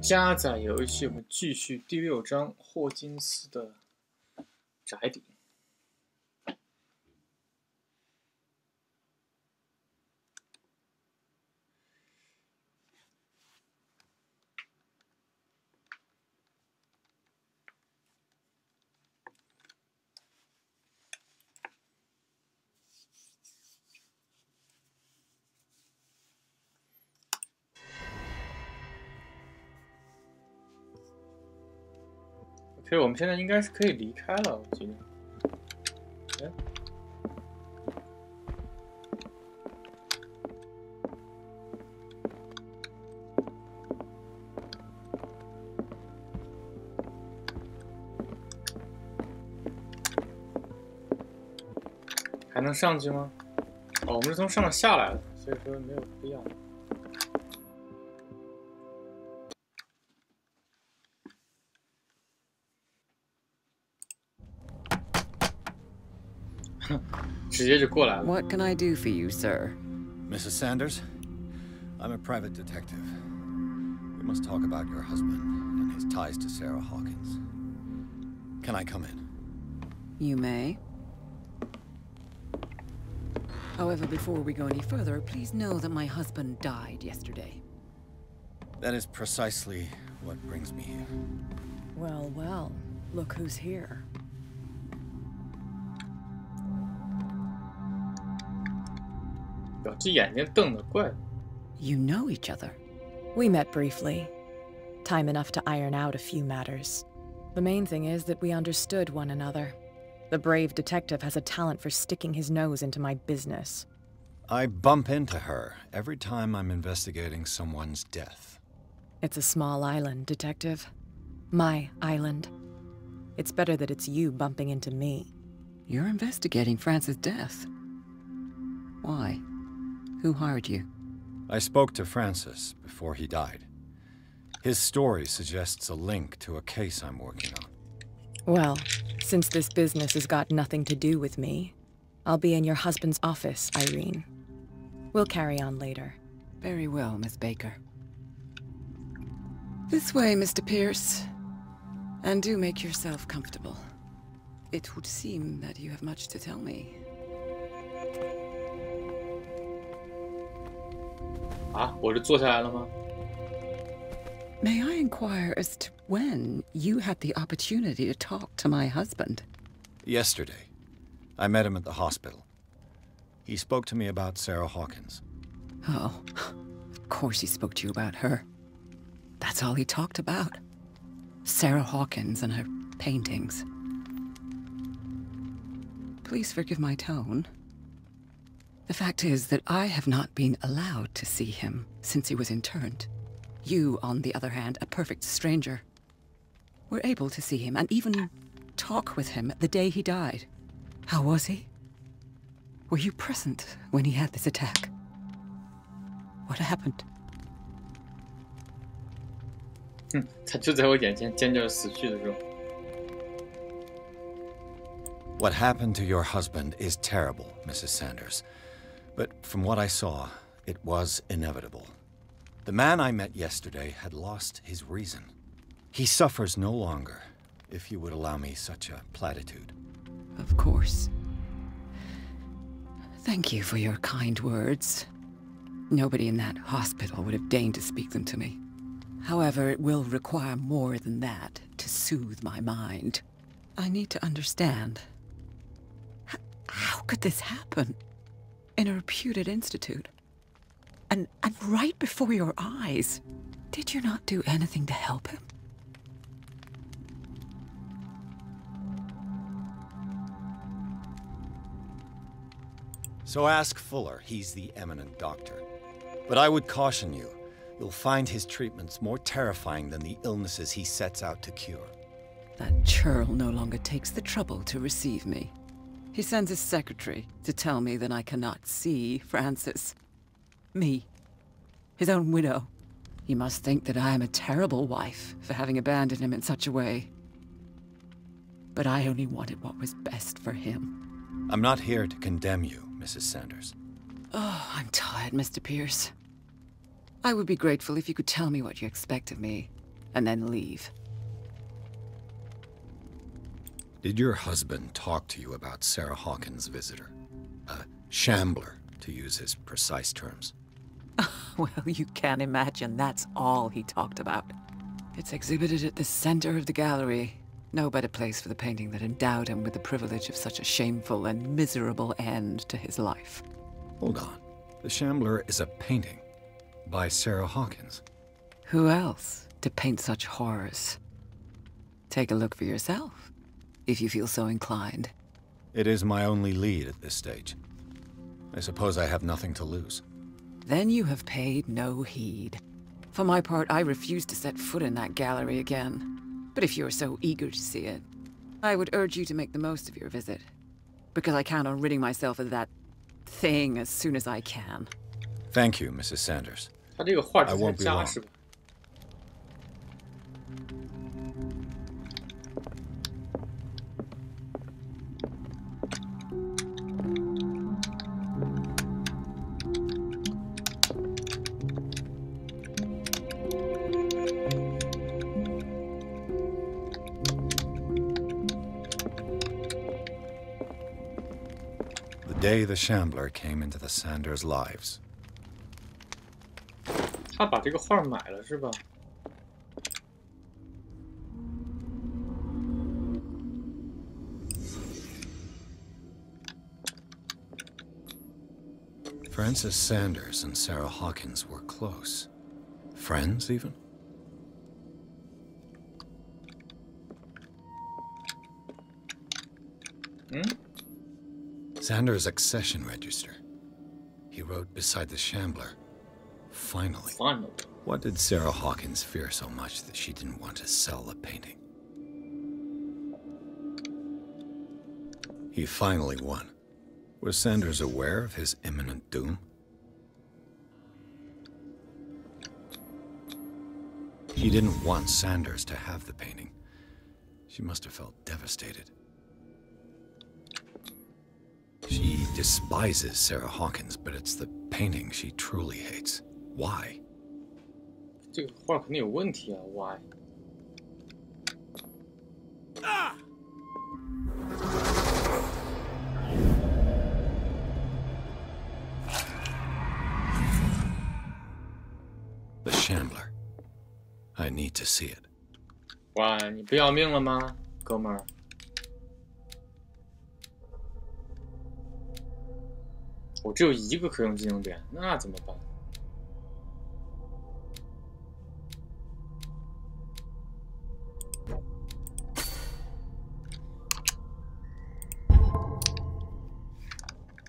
加载游戏，我们继续第6章霍金斯的宅邸。所以我们现在应该是可以离开了，我记得。哎，还能上去吗？哦，我们是从上面下来的，所以说没有必要。直接就过来了。 What can I do for you, sir? Mrs. Sanders, I'm a private detective. We must talk about your husband and his ties to Sarah Hawkins. Can I come in? You may. However, before we go any further, please know that my husband died yesterday. That is precisely what brings me here. Well, well, look who's here. You know each other? We met briefly. Time enough to iron out a few matters. The main thing is that we understood one another. The brave detective has a talent for sticking his nose into my business. I bump into her every time I'm investigating someone's death. It's a small island, Detective. My island. It's better that it's you bumping into me. You're investigating Francis' death. Why? Who hired you? I spoke to Francis before he died. His story suggests a link to a case I'm working on. Well, since this business has got nothing to do with me, I'll be in your husband's office, Irene. We'll carry on later. Very well, Miss Baker. This way, Mr. Pierce. And do make yourself comfortable. It would seem that you have much to tell me. 啊，我就坐下来了吗？ May I inquire as to when you had the opportunity to talk to my husband? Yesterday. I met him at the hospital. He spoke to me about Sarah Hawkins. Oh, of course he spoke to you about her. That's all he talked about. Sarah Hawkins and her paintings. Please forgive my tone. The fact is that I have not been allowed to see him since he was interned. You, on the other hand, a perfect stranger, were able to see him and even talk with him the day he died. How was he? Were you present when he had this attack? What happened? 他就在我眼前尖叫死去的时候。 What happened to your husband is terrible, Mrs. Sanders. But from what I saw, it was inevitable. The man I met yesterday had lost his reason. He suffers no longer, if you would allow me such a platitude. Of course. Thank you for your kind words. Nobody in that hospital would have deigned to speak them to me. However, it will require more than that to soothe my mind. I need to understand. How could this happen? In a reputed institute? And right before your eyes? Did you not do anything to help him? So ask Fuller, he's the eminent doctor. But I would caution you, you'll find his treatments more terrifying than the illnesses he sets out to cure. That churl no longer takes the trouble to receive me. He sends his secretary to tell me that I cannot see Francis. Me. His own widow. He must think that I am a terrible wife for having abandoned him in such a way. But I only wanted what was best for him. I'm not here to condemn you, Mrs. Sanders. Oh, I'm tired, Mr. Pierce. I would be grateful if you could tell me what you expect of me. and then leave. Did your husband talk to you about Sarah Hawkins' visitor? A shambler, to use his precise terms. Well, you can imagine that's all he talked about. It's exhibited at the center of the gallery. No better place for the painting that endowed him with the privilege of such a shameful and miserable end to his life. Hold on. The Shambler is a painting by Sarah Hawkins. Who else to paint such horrors? Take a look for yourself, if you feel so inclined. It is my only lead at this stage. I suppose I have nothing to lose. Then you have paid no heed. For my part, I refuse to set foot in that gallery again. But if you're so eager to see it, I would urge you to make the most of your visit. Because I count on ridding myself of that thing as soon as I can. Thank you, Mrs. Sanders. 他这个画质 I 太 won't be 渣 long. 是吧？The day the Shambler came into the Sanders' lives. 他把这个画买了是吧？ Frances Sanders and Sarah Hawkins were close. Friends, even? Sanders' accession register. He wrote beside the Shambler, "Finally." Finally. What did Sarah Hawkins fear so much that she didn't want to sell the painting? He finally won. Was Sanders aware of his imminent doom? He didn't want Sanders to have the painting. She must have felt devastated. She despises Sarah Hawkins, but it's the painting she truly hates. Why? 这个画肯定有问题啊 ！Why？ The Shambler. I need to see it. 哇，你不要命了吗，哥们儿？我只有一个可用技能点，那怎么办？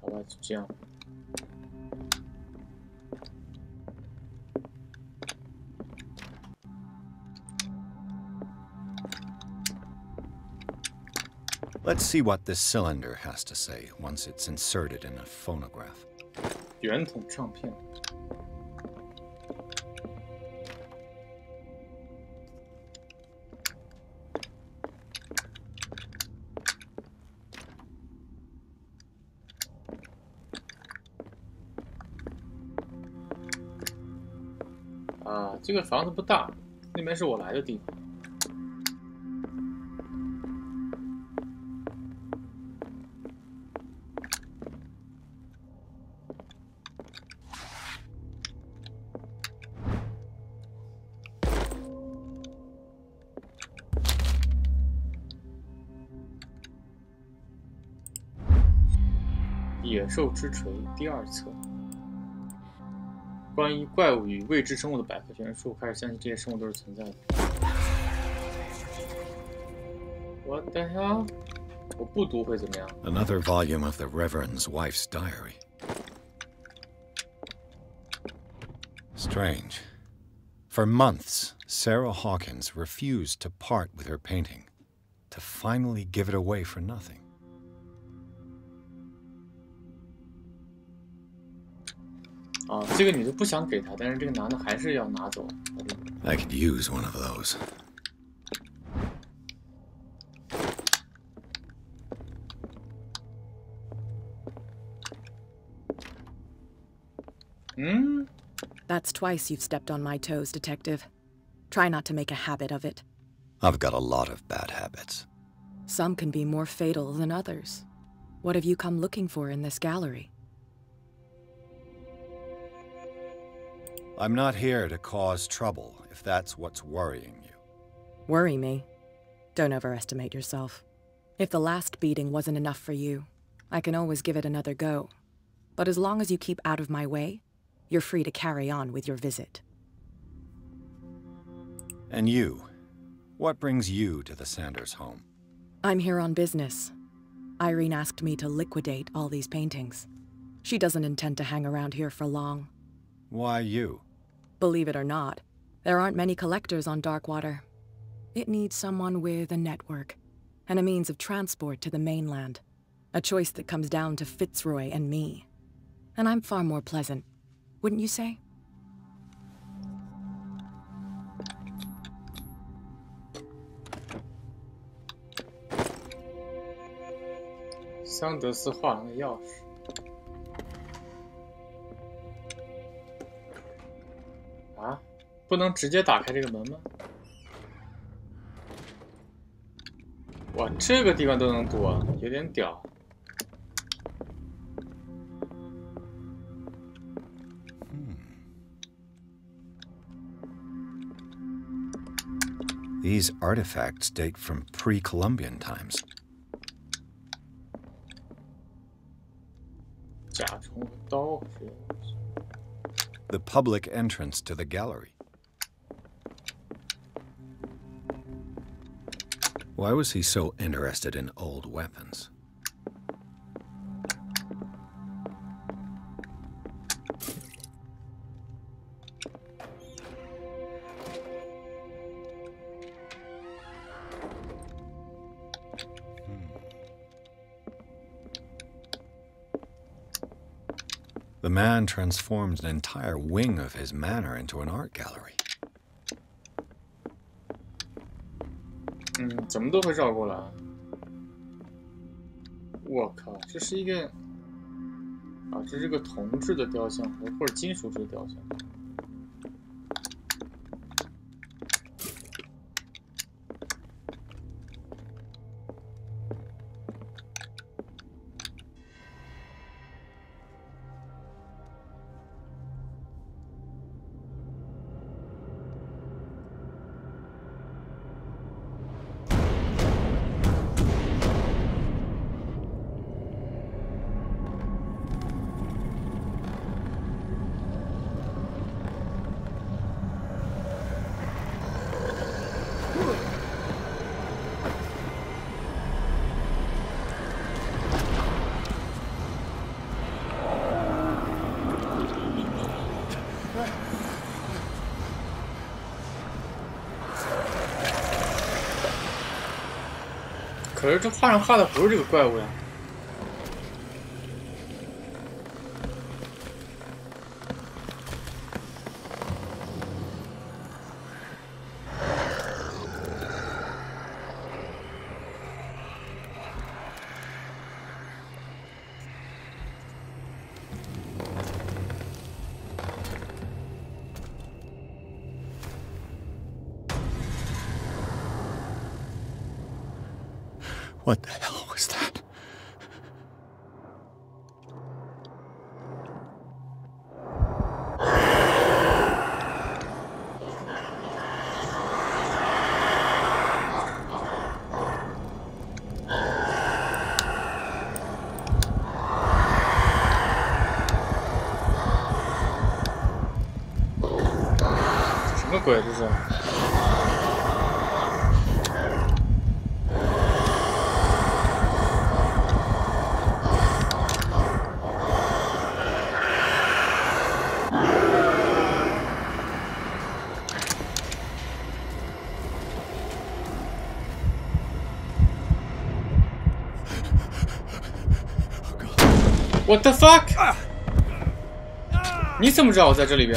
好吧，就这样。Let's see what this cylinder has to say once it's inserted in a phonograph. 圆筒唱片。啊，这个房子不大，那边是我来的地方。野兽之锤第二册，关于怪物与未知生物的百科全书，开始相信这些生物都是存在的。What the hell？ 我不读会怎么样 Another volume of the Reverend's wife's diary. Strange. For months, Sarah Hawkins refused to part with her painting, to finally give it away for nothing. 啊，这个女的不想给他，但是这个男的还是要拿走。I could use one of those. 嗯， That's twice you've stepped on my toes, Detective. Try not to make a habit of it. I've got a lot of bad habits. Some can be more fatal than others. What have you come looking for in this gallery? I'm not here to cause trouble, if that's what's worrying you. Worry me? Don't overestimate yourself. If the last beating wasn't enough for you, I can always give it another go. But as long as you keep out of my way, you're free to carry on with your visit. And you? What brings you to the Sanders home? I'm here on business. Irene asked me to liquidate all these paintings. She doesn't intend to hang around here for long. Why you? Believe it or not, there aren't many collectors on Darkwater. It needs someone with a network, and a means of transport to the mainland. A choice that comes down to Fitzroy and me. And I'm far more pleasant, wouldn't you say?桑德斯画廊的钥匙。啊，不能直接打开这个门吗？哇，这个地方都能躲，有点屌。These artifacts date from pre-Columbian times. 甲虫和刀是。The public entrance to the gallery. Why was he so interested in old weapons? The man transformed an entire wing of his manor into an art gallery. 怎么都会绕过来。我靠，这是一个啊，这是个铜制的雕像，或者金属制的雕像。可是这画上画的不是这个怪物呀。What the hell was that? What 什么鬼这是？What the fuck？ 你怎么知道我在这里边？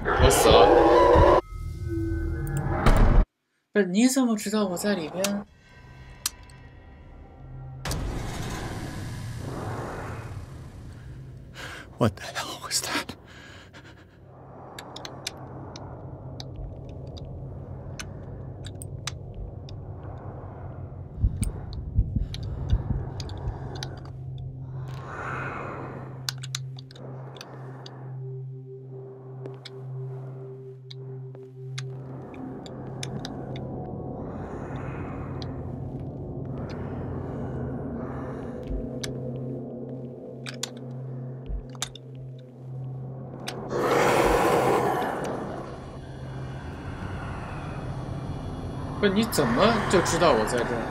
我死了。不是，你怎么知道我在里边？ What the hell was that? 不是你怎么就知道我在这儿？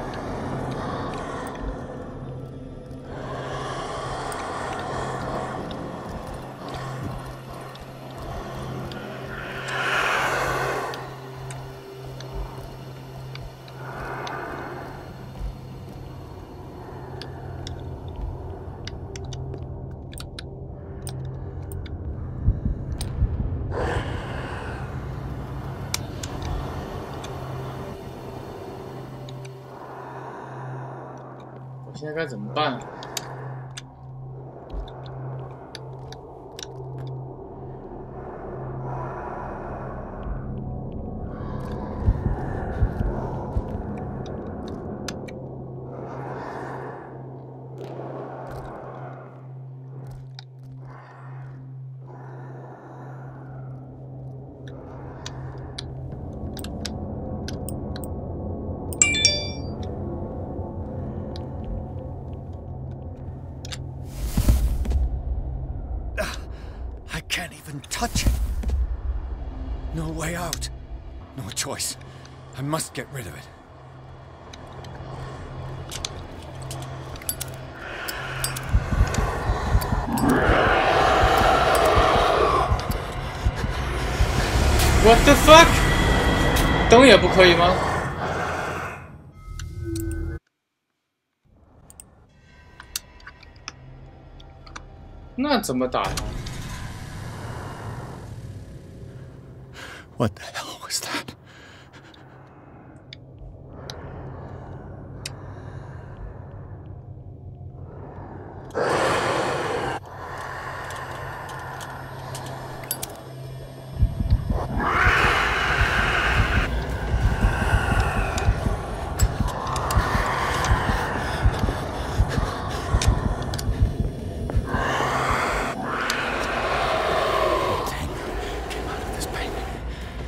现在该怎么办？Touch it. No way out. No choice. I must get rid of it. What the fuck？ 灯也不可以吗？那怎么打呀？ What the hell was that?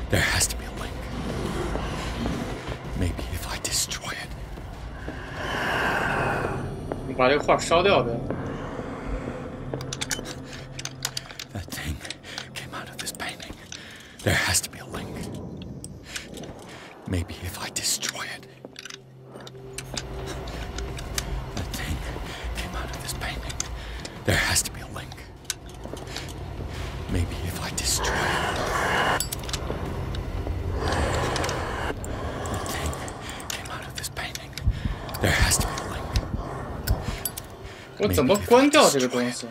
There has to be a link. Maybe if I destroy it. 你把这个画烧掉呗。 That thing came out of this painting. There has to be a link. Maybe if I destroy it. That thing came out of this painting. There has to be a link. Maybe if I destroy it. There has to be a link. 我怎么关掉这个东西？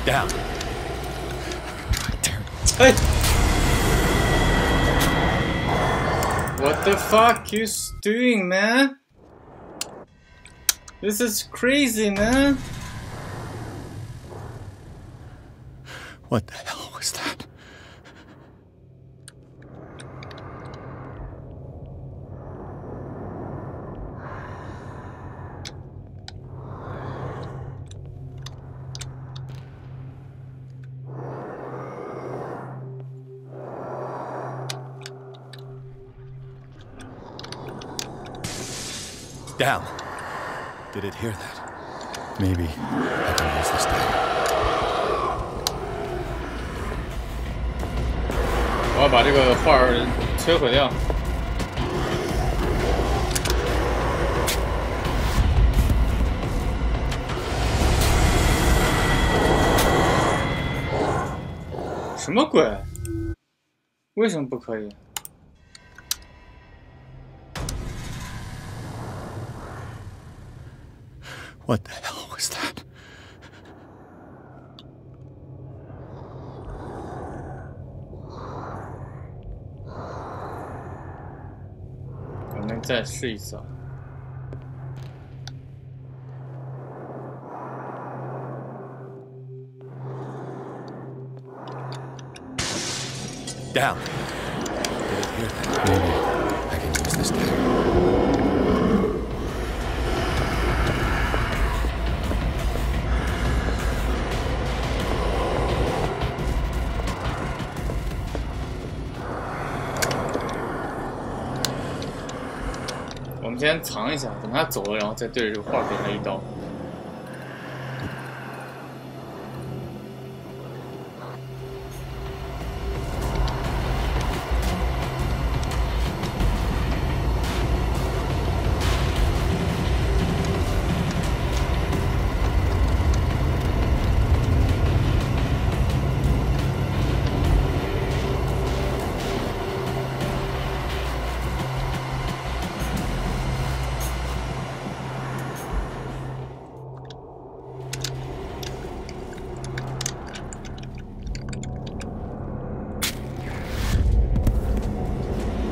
Down. 哎 ！What the fuck you doing, man? This is crazy, man. What the hell was that? Down. Did it hear that? Maybe I can use this dagger. 我要把这个画儿摧毁掉。什么鬼？为什么不可以？ What the hell was that?我们再试一次啊。 Down. Did it hear that? Maybe I can use this dagger. 们先藏一下，等他走了，然后再对着这个画给他一刀。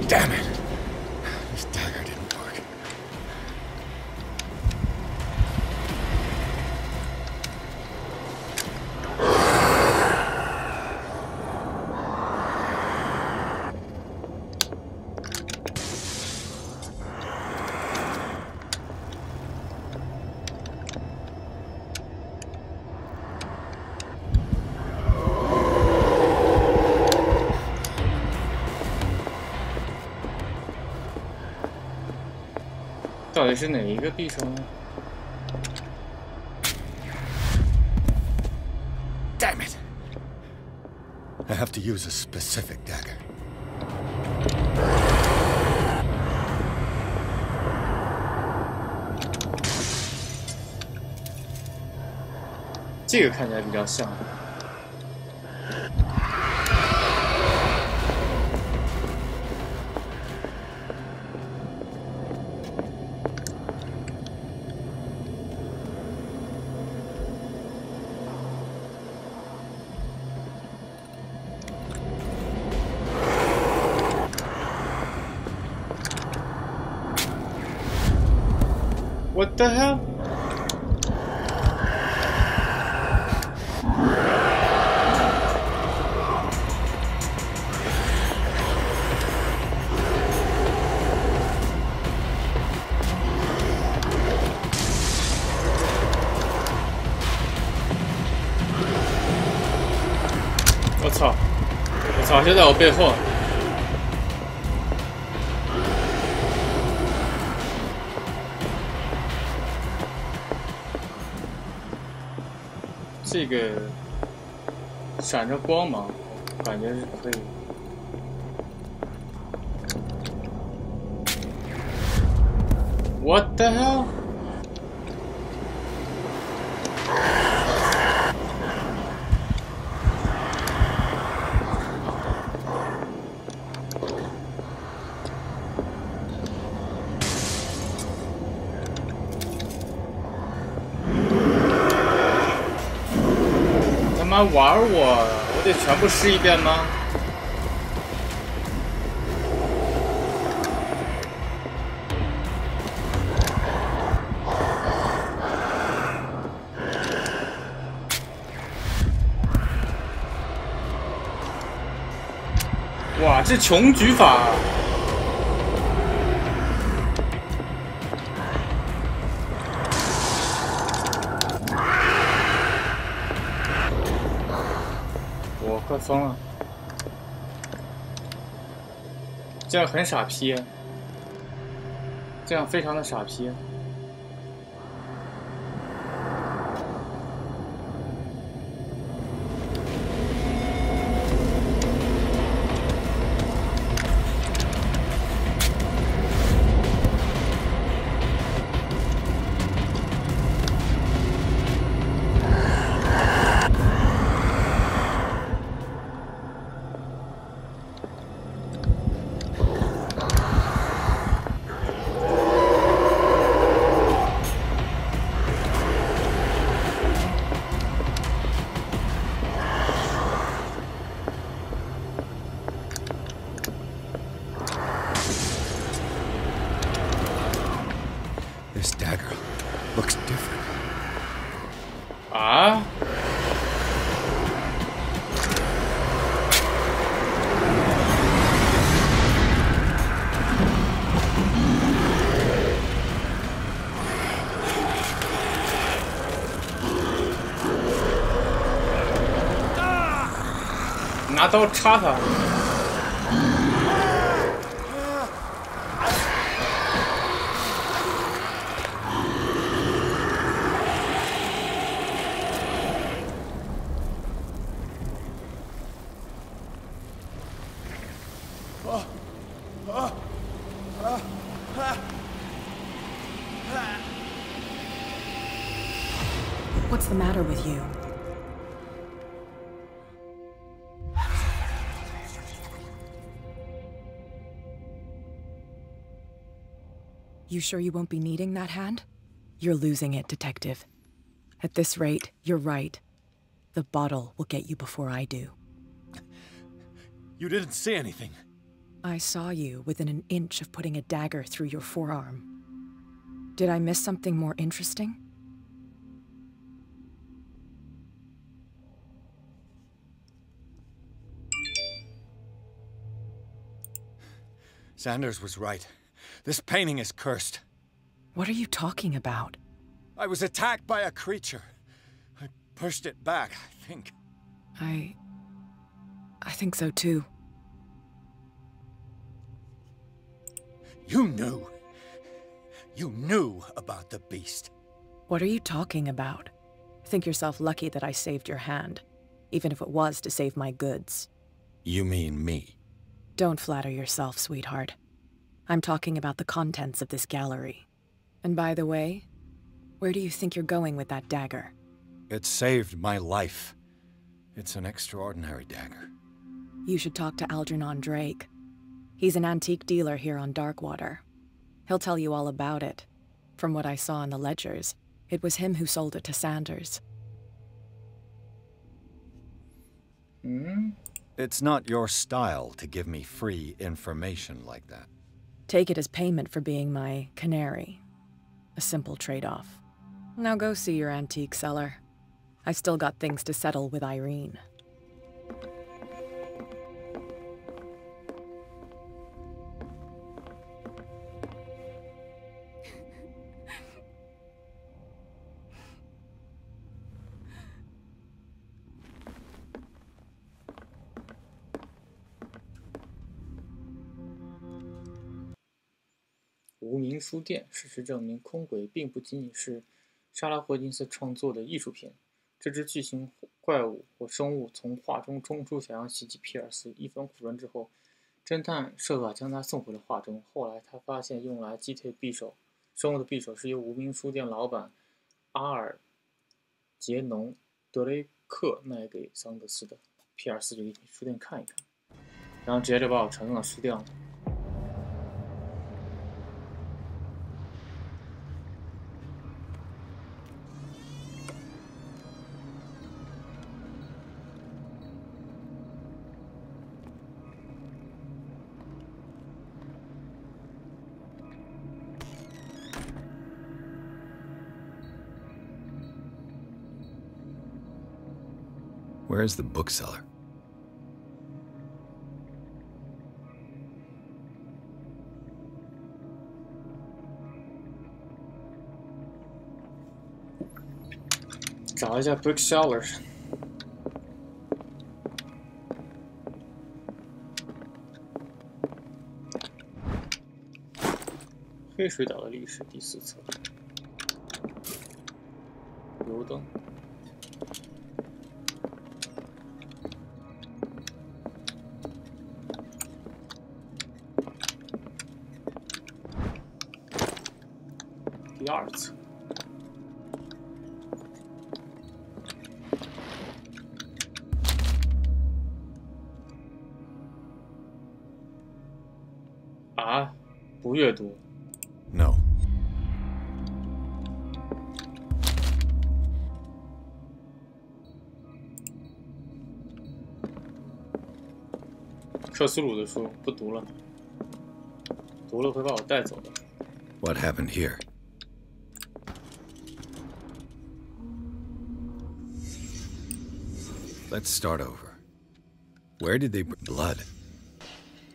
Damn it! This dagger didn't work. 到底是哪一个匕首呢？ Damn it! I have to use a specific dagger. 这个看起来比较像。 What the hell?我操！我操！就在我背后。 这个闪着光芒，感觉是可以。What the hell？ 他妈玩我得全部试一遍吗？哇，这穷举法！我快疯了！这样很傻逼，这样非常的傻逼。 This dagger looks different. 啊？拿刀插他！ What's the matter with you? You sure you won't be needing that hand? You're losing it, Detective. At this rate, you're right. The bottle will get you before I do. You didn't see anything. I saw you within an inch of putting a dagger through your forearm. Did I miss something more interesting? Sanders was right. This painting is cursed. What are you talking about? I was attacked by a creature. I pushed it back, I think. I think so too. You knew. You knew about the beast. What are you talking about? Think yourself lucky that I saved your hand, even if it was to save my goods. You mean me? Don't flatter yourself, sweetheart. I'm talking about the contents of this gallery. And by the way, where do you think you're going with that dagger? It saved my life. It's an extraordinary dagger. You should talk to Algernon Drake. He's an antique dealer here on Darkwater. He'll tell you all about it. From what I saw in the ledgers, it was him who sold it to Sanders. It's not your style to give me free information like that. Take it as payment for being my canary. A simple trade-off. Now go see your antique seller. I still got things to settle with Irene.无名书店，事实证明，空鬼并不仅仅是莎拉·霍金斯创作的艺术品。这只巨型怪物或生物从画中冲出，想要袭击皮尔斯。一番苦战之后，侦探设法将它送回了画中。后来，他发现用来击退匕首生物的匕首是由无名书店老板阿尔杰农·德雷克卖给桑德斯的。皮尔斯就给书店看一看，然后直接就把我传送到书店了。Where's the bookseller?找一下 bookseller。黑水岛的历史第4册。油灯。第2册。啊，不阅读。No. 克苏鲁的书不读了，读了会把我带走的。What happened here? Let's start over. Where did they put blood?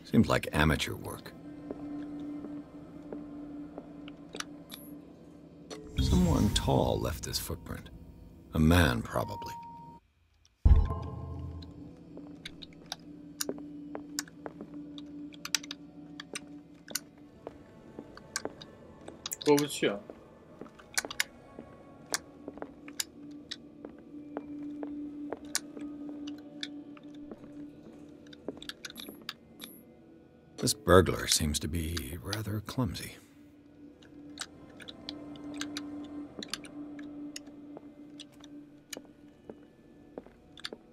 Seems like amateur work. Someone tall left this footprint. A man, probably. 过不去啊。This burglar seems to be rather clumsy.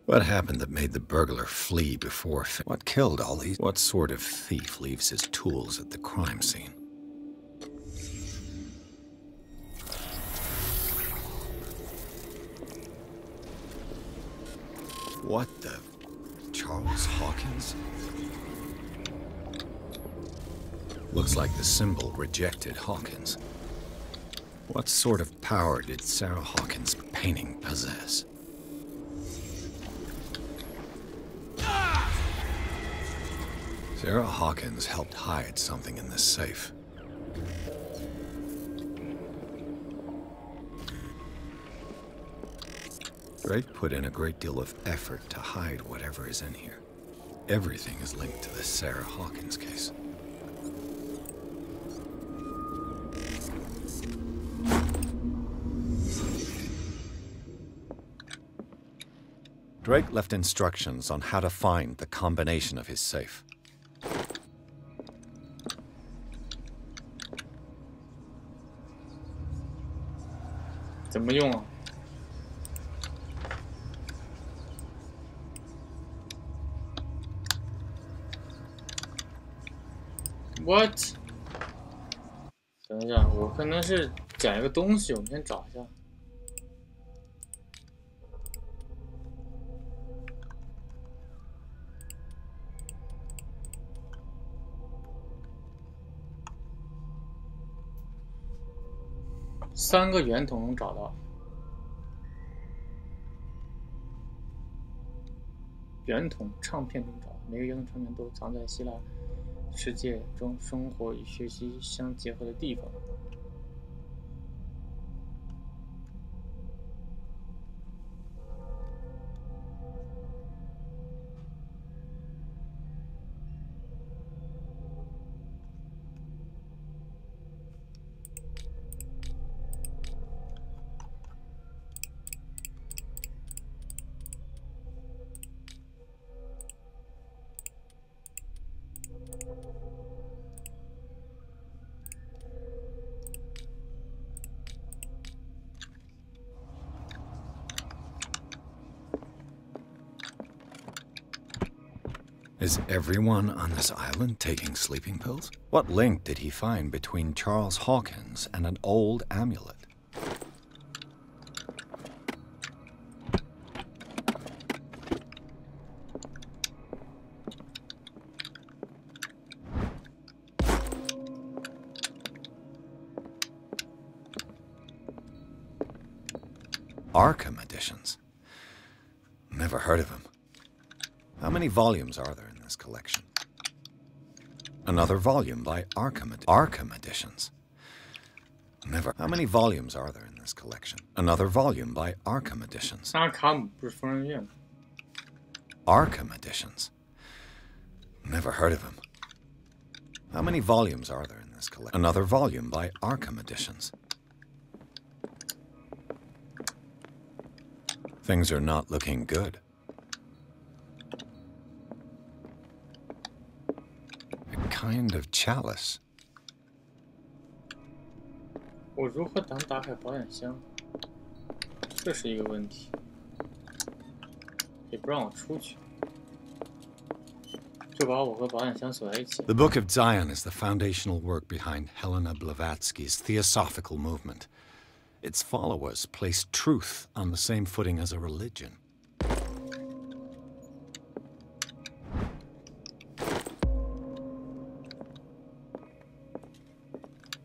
What happened that made the burglar flee before? What killed all these? What sort of thief leaves his tools at the crime scene? What the? Charles Hawkins? Looks like the symbol rejected Hawkins. What sort of power did Sarah Hawkins' painting possess? Sarah Hawkins helped hide something in this safe. Drake put in a great deal of effort to hide whatever is in here. Everything is linked to the Sarah Hawkins case. Drake left instructions on how to find the combination of his safe. 怎么用啊？ What？ 等一下，我可能是捡一个东西，我们先找一下。3个圆筒能找到。圆筒唱片中找到，每个圆筒唱片都藏在希腊 世界中生活与学习相结合的地方。Is everyone on this island taking sleeping pills? What link did he find between Charles Hawkins and an old amulet? Arkham editions. Never heard of him. How many volumes are there in this collection? Another volume by Arkham editions. Never. How many volumes are there in this collection? Another volume by Arkham editions. 阿卡姆不是疯人院。 Arkham editions. Never heard of him. How many volumes are there in this collection? Another volume by Arkham editions. Things are not looking good. Kind of chalice. 我如何能打开保险箱？这是一个问题。也不让我出去，就把我和保险箱锁在一起。 The Book of Zion is the foundational work behind Helena Blavatsky's Theosophical movement. Its followers place truth on the same footing as a religion.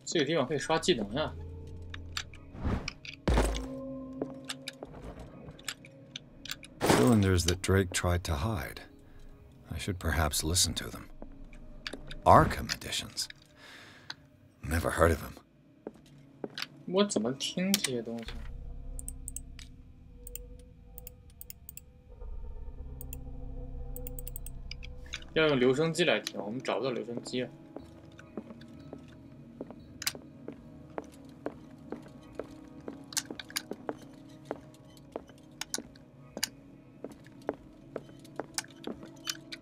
这个地方可以刷技能呀。 Cylinders that Drake tried to hide. I should perhaps listen to them. Arkham editions. Never heard of him. 我怎么听这些东西？要用留声机来听，我们找不到留声机啊。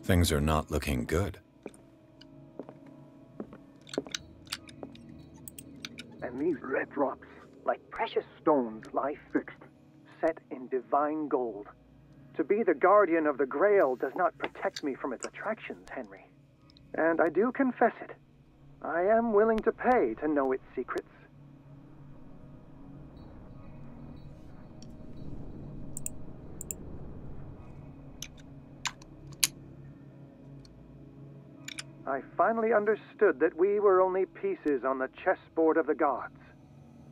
Things are not looking good. these red drops, like precious stones, lie fixed, set in divine gold. To be the guardian of the Grail does not protect me from its attractions, Henry. And I do confess it. I am willing to pay to know its secrets. I finally understood that we were only pieces on the chessboard of the gods.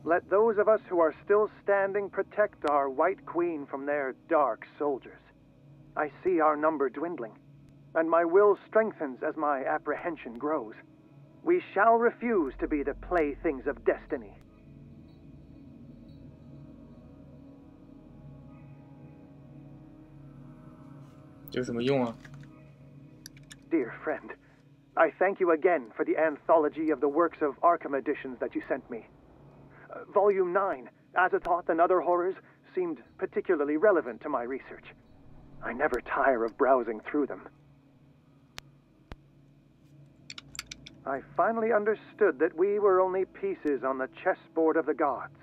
Let those of us who are still standing protect our White Queen from their dark soldiers. I see our number dwindling, and my will strengthens as my apprehension grows. We shall refuse to be the playthings of destiny. 有什么用啊？ Dear friend, I thank you again for the anthology of the works of Arkham editions that you sent me. Volume 9, Azathoth and Other Horrors, seemed particularly relevant to my research. I never tire of browsing through them. I finally understood that we were only pieces on the chessboard of the gods.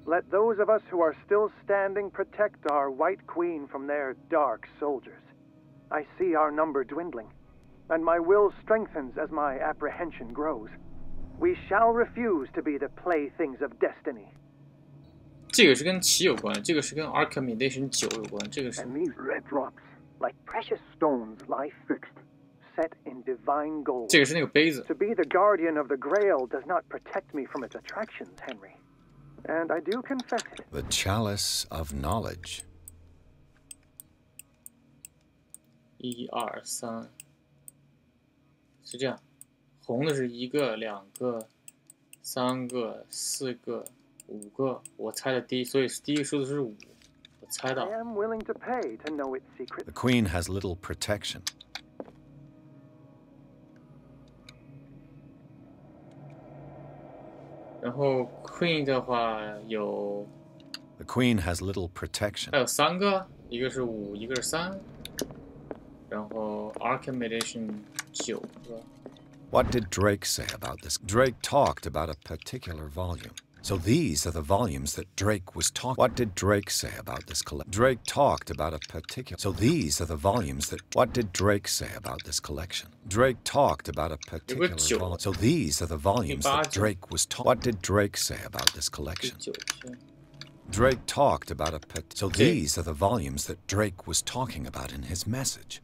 Let those of us who are still standing protect our White Queen from their dark soldiers. I see our number dwindling, and my will strengthens as my apprehension grows. We shall refuse to be the playthings of destiny. 这个是跟7有关，这个是跟 Arkham Edition 9有关，这个是。 And these red drops, like precious stones, lie fixed, set in divine gold. 这个是那个杯子。 To be the guardian of the Grail does not protect me from its attractions, Henry. And I do confess it. The Chalice of Knowledge. 1、2、3，是这样，红的是1个、2个、3个、4个、5个，我猜的所以第一个数字是5，我猜到。 I am willing to pay to know its secret. The Queen has little protection. 然后 Queen 的话有， The Queen has little protection. 还有3个，一个是5，一个是3，然后 Arkham Edition 9个。 What did Drake say about this? Drake talked about a particular volume. So these are the volumes that Drake was talking. What did Drake say about this collection? Drake talked about a particular. So these are the volumes that. What did Drake say about this collection? Drake talked about a particular volume. So these are the volumes that Drake was talking. What did Drake say about this collection? Drake talked about a So these are the volumes that Drake was talking about in his message.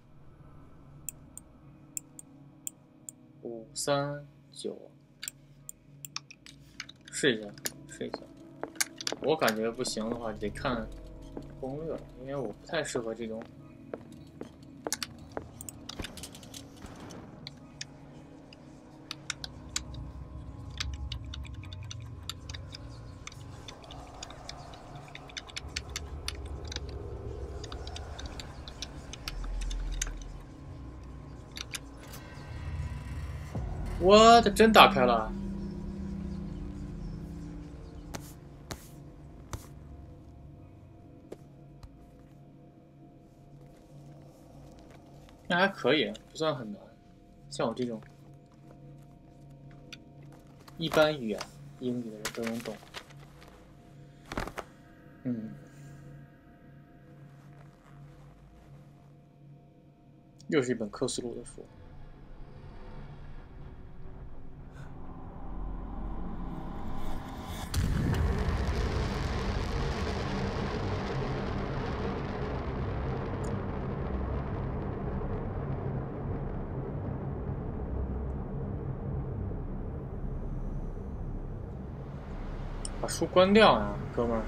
5、3、9，试一下，试一下。我感觉不行的话，得看攻略，因为我不太适合这种。我的真打开了。那还可以，不算很难。像我这种一般语言英语的人都能懂。又是一本克苏鲁的书。把书关掉呀，哥们儿。